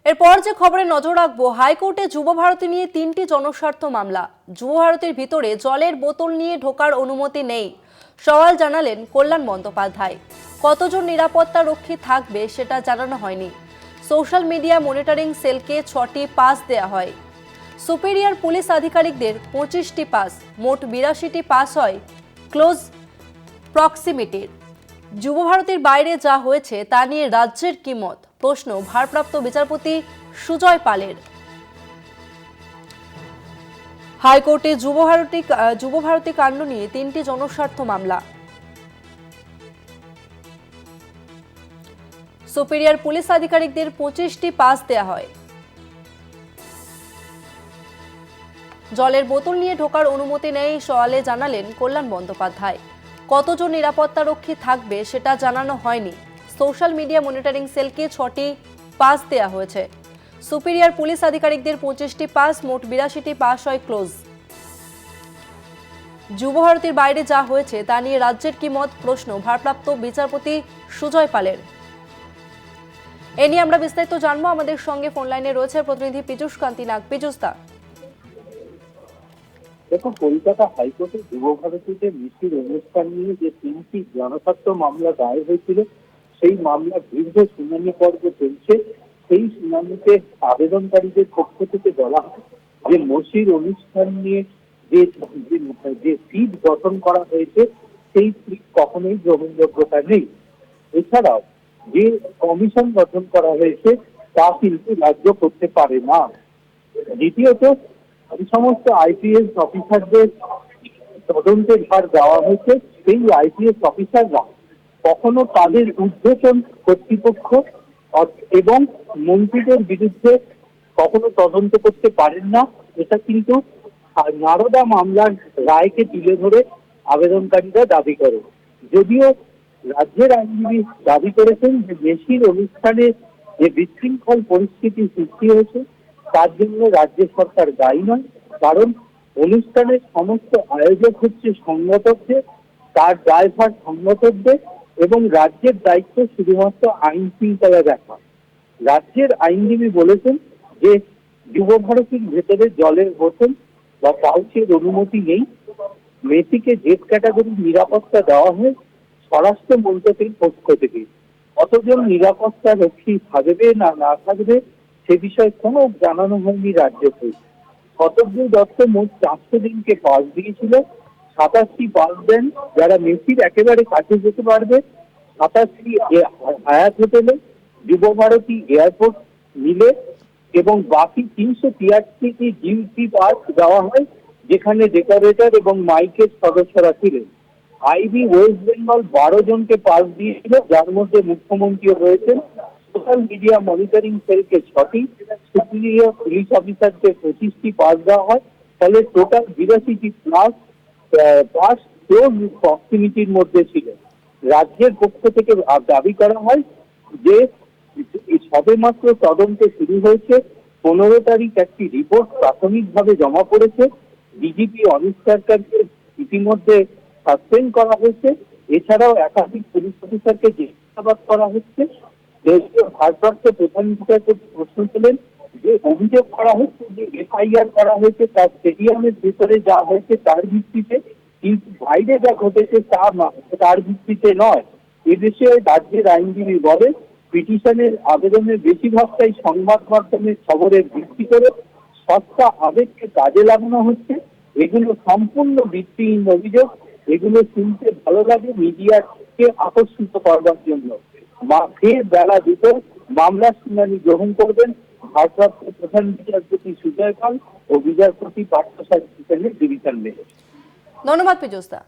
এরপর যে খবরে নজর রাখবো, হাইকোর্টে যুব ভারতী নিয়ে 3টি জনস্বার্থ মামলা। যুব ভারতীর ভিতরে জলের বোতল নিয়ে ঢোকার অনুমতি নেই, সওয়াল জানালেন কল্যাণ বন্দ্যোপাধ্যায়। কতজন নিরাপত্তা রক্ষী থাকবে সেটা জানানো হয়নি। সোশ্যাল মিডিয়া মনিটরিং সেলকে 6টি পাস দেয়া হয়। সুপিরিয়র পুলিশ আধিকারিকদের 25টি পাস, মোট 82টি পাস হয় ক্লোজ প্রক্সিমিটির। যুব ভারতীর বাইরে যা হয়েছে তা নিয়ে রাজ্যের কি মত, প্রশ্ন ভারপ্রাপ্ত বিচারপতি সুজয় পালের। হাইকোর্টে যুব ভারতী কাণ্ড নিয়ে 3টি জনস্বার্থ মামলা। সুপিরিয়র পুলিশ আধিকারিকদের 25টি পাস দেয়া হয়। জলের বোতল নিয়ে ঢোকার অনুমতি নেই, সওয়ালে জানালেন কল্যাণ বন্দ্যোপাধ্যায়। কতজন নিরাপত্তা রক্ষী থাকবে সেটা জানানো হয়নি। সোশ্যাল মিডিয়া মনিটরিং সেলকে 6টি পাস দেয়া হয়েছে। সুপিরিয়র পুলিশ আধিকারিকদের 25টি পাস, মোট 82টি পাস হয় ক্লোজ। যুব ভারতীর বাইরে যা হয়েছে তা নিয়ে রাজ্যের কি মত, প্রশ্ন ভারপ্রাপ্ত বিচারপতি সুজয় পালের। এ নিয়ে আমরা বিস্তারিত জানবো। আমাদের সঙ্গে ফোন লাইনে রয়েছে প্রতিনিধি পীযূষ কান্তি নাগ। পীযূষ দা, দেখো, কলকাতা হাইকোর্টে যুব ভারতীতে মিছিল অনুষ্ঠান নিয়ে যে 3টি জনস্বার্থ মামলা দায়ের হয়েছিল, সেই মামলার দীর্ঘ শুনানি পর্ব চলছে। সেই শুনানিতে আবেদনকারীদের পক্ষ থেকে বলা হয় যে মসির অনুষ্ঠান নিয়ে যে সিট গঠন করা হয়েছে সেই সিট কখনোই গ্রহণযোগ্যতা নেই। এছাড়াও যে কমিশন গঠন করা হয়েছে তা কিন্তু রাজ্য করতে পারে না। দ্বিতীয়ত, এই সমস্ত আইপিএস অফিসারদের তদন্তের ভার দেওয়া হয়েছে, সেই আইপিএস অফিসাররা কখনো তাদের ঊর্ধ্বতন কর্তৃপক্ষ এবং মন্ত্রীদের বিরুদ্ধে কখনো তদন্ত করতে পারেন না। এটা কিন্তু নারদা মামলার রায়কে তুলে ধরে আবেদনকারীরা দাবি করে। যদিও রাজ্যের আইনজীবী দাবি করেছেন যে মেসির অনুষ্ঠানে যে বিশৃঙ্খল পরিস্থিতি সৃষ্টি হয়েছে তার জন্য রাজ্য সরকার দায়ী নয়, কারণ অনুষ্ঠানের সমস্ত আয়োজক হচ্ছে সংগঠকদের, তার দায়ভার সংগঠকদের এবং রাজ্যের দায়িত্ব শুধুমাত্র আইন শৃঙ্খলা দেখা। রাজ্যের আইনজীবী বলেছেন যে যুব ভারতীর ভেতরে জলের বোতল বা পাউচের অনুমতি নেই। মেসিকে জেড ক্যাটাগরির নিরাপত্তা দেওয়া হয় স্বরাষ্ট্র মন্ত্রকের পক্ষ থেকে। কতজন নিরাপত্তা রক্ষী থাকবে না না থাকবে সে বিষয়ে কোনো জানানো হয়নি রাজ্যকে। শতদ্রু দত্ত মোট 400 দিনকে পাস দিয়েছিল। 27টি পাস দেন যারা মেসির একেবারে কাছে যেতে পারবে। 27টি হায়াত হোটেলে, যুব ভারতী এয়ারপোর্ট মিলে এবং বাকি 383টি ডিউটি পাস দেওয়া হয় যেখানে ডেকোরেটর এবং মাইকের সদস্যরা ছিলেন। আইবি ওয়েস্ট বেঙ্গল 12 জনকে পাস দিয়েছিল, যার মধ্যে মুখ্যমন্ত্রীও রয়েছেন। সোশ্যাল মিডিয়া মনিটরিং সেলকে 6টি, সুপিরিয়র পুলিশ অফিসারকে 25টি পাস দেওয়া হয়। ফলে টোটাল 82টি পাস ক্লোজ প্রক্সিমিটির মধ্যে ছিল। রাজ্যের পক্ষ থেকে দাবি করা হয় যে সবেমাত্র তদন্ত শুরু হয়েছে। 15 তারিখ একটি রিপোর্ট প্রাথমিকভাবে জমা পড়েছে। ডিজিপি অনিশ সরকারকে ইতিমধ্যে সাসপেন্ড করা হয়েছে। এছাড়াও একাধিক পুলিশ অফিসারকে জিজ্ঞাসাবাদ করা হচ্ছে। দেশীয় ভারপ্রাপ্ত প্রধান বিচারপতি প্রশ্ন তোলেন যে অভিযোগ করা হচ্ছে যে এফআইআর করা হয়েছে তার স্টেডিয়ামের ভেতরে যা হয়েছে তার ভিত্তিতে, কিন্তু বাইরে যা ঘটেছে তার ভিত্তিতে নয়। এদেশে রাজ্যের আইনজীবী বলে পিটিশনের আবেদনের বেশিরভাগটাই সংবাদ মাধ্যমের খবরের ভিত্তি করে সস্তা আবেগকে কাজে লাগানো হচ্ছে। এগুলো সম্পূর্ণ ভিত্তিহীন অভিযোগ। এগুলো শুনতে ভালো লাগে মিডিয়াকে আকর্ষিত করবার জন্য। ফের বেলা 2টায় মামলার শুনানি গ্রহণ করবেন ভারপ্রাপ্ত প্রধান বিচারপতি সুজয় পাল ও বিচারপতি পার্থসারথী ডিভিশন বেঞ্চ। ধন্যবাদ পীযূষ দা।